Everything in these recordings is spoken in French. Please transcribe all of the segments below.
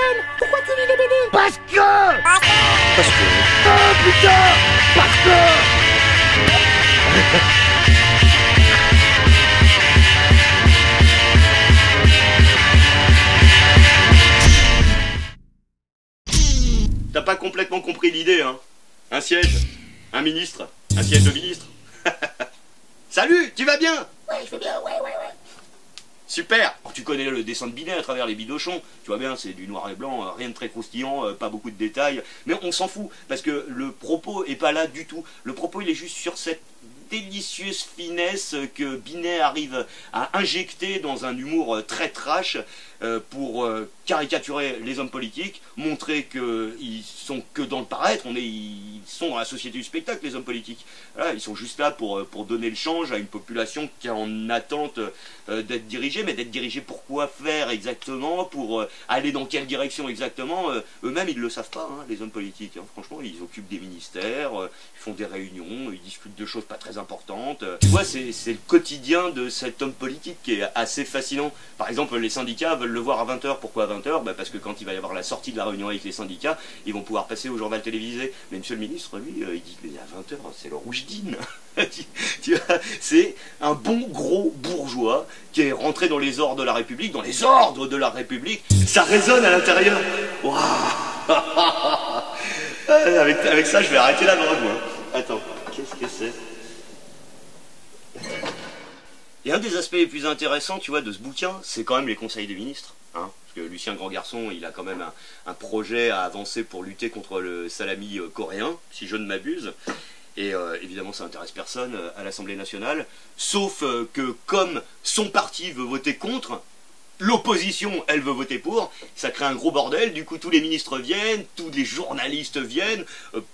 Ken, pourquoi tu lis des BD? Parce que... Oh putain! Parce que... T'as pas complètement compris l'idée, hein? Un siège, un ministre, un siège de ministre. Salut, tu vas bien? Ouais, je vais bien, ouais. Super. Oh, tu connais le dessin de Binet à travers les bidochons. Tu vois bien, c'est du noir et blanc, rien de très croustillant, pas beaucoup de détails. Mais on s'en fout, parce que le propos est pas là du tout. Le propos, il est juste sur cette délicieuse finesse que Binet arrive à injecter dans un humour très trash pour caricaturer les hommes politiques, montrer qu'ils sont que dans le paraître, ils sont dans la société du spectacle, les hommes politiques. Voilà, ils sont juste là pour donner le change à une population qui est en attente d'être dirigée, mais d'être dirigée pour quoi faire exactement, pour aller dans quelle direction exactement, eux-mêmes ils ne le savent pas, hein, les hommes politiques. Hein. Franchement, ils occupent des ministères, ils font des réunions, ils discutent de choses pas très importantes. Tu vois, c'est le quotidien de cet homme politique qui est assez fascinant. Par exemple, les syndicats veulent le voir à 20h. Pourquoi à 20h? Bah parce que quand il va y avoir la sortie de la réunion avec les syndicats, ils vont pouvoir passer au journal télévisé. Mais monsieur le ministre, lui, il dit mais à 20h, c'est le rouge dîne. Tu vois, c'est un bon gros bourgeois qui est rentré dans les ordres de la République, dans les ordres de la République. Ça résonne à l'intérieur. Waouh. Avec ça, je vais arrêter la drogue, moi. Attends, qu'est-ce que c'est? Et un des aspects les plus intéressants, tu vois, de ce bouquin, c'est quand même les conseils des ministres. Hein, parce que Lucien Grandgarçon, il a quand même un projet à avancer pour lutter contre le salami coréen, si je ne m'abuse. Et évidemment, ça n'intéresse personne à l'Assemblée nationale. Sauf que comme son parti veut voter contre, l'opposition, elle veut voter pour, ça crée un gros bordel, du coup tous les ministres viennent, tous les journalistes viennent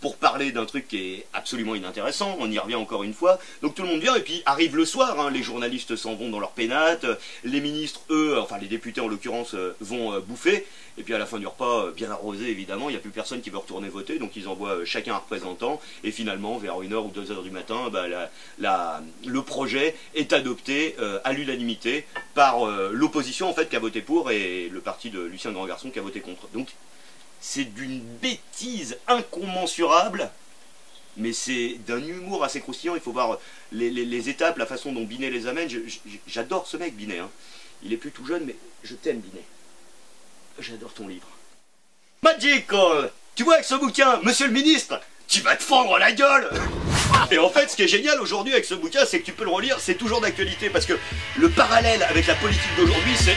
pour parler d'un truc qui est absolument inintéressant, on y revient encore une fois, donc tout le monde vient et puis arrive le soir, hein, les journalistes s'en vont dans leur pénate, les ministres, eux, enfin les députés en l'occurrence, vont bouffer, et puis à la fin du repas, bien arrosé évidemment, il n'y a plus personne qui veut retourner voter, donc ils envoient chacun un représentant, et finalement vers 1h ou 2h du matin, bah, le projet est adopté à l'unanimité par l'opposition en fait qui a voté pour et le parti de Lucien Grandgarçon qui a voté contre. Donc c'est d'une bêtise incommensurable, mais c'est d'un humour assez croustillant. Il faut voir les étapes, la façon dont Binet les amène. J'adore ce mec Binet, hein. Il est plus tout jeune, mais je t'aime Binet. J'adore ton livre. Magical. Tu vois, avec ce bouquin, monsieur le ministre, tu vas te fendre la gueule. Et en fait, ce qui est génial aujourd'hui avec ce bouquin, c'est que tu peux le relire, c'est toujours d'actualité, parce que le parallèle avec la politique d'aujourd'hui, c'est...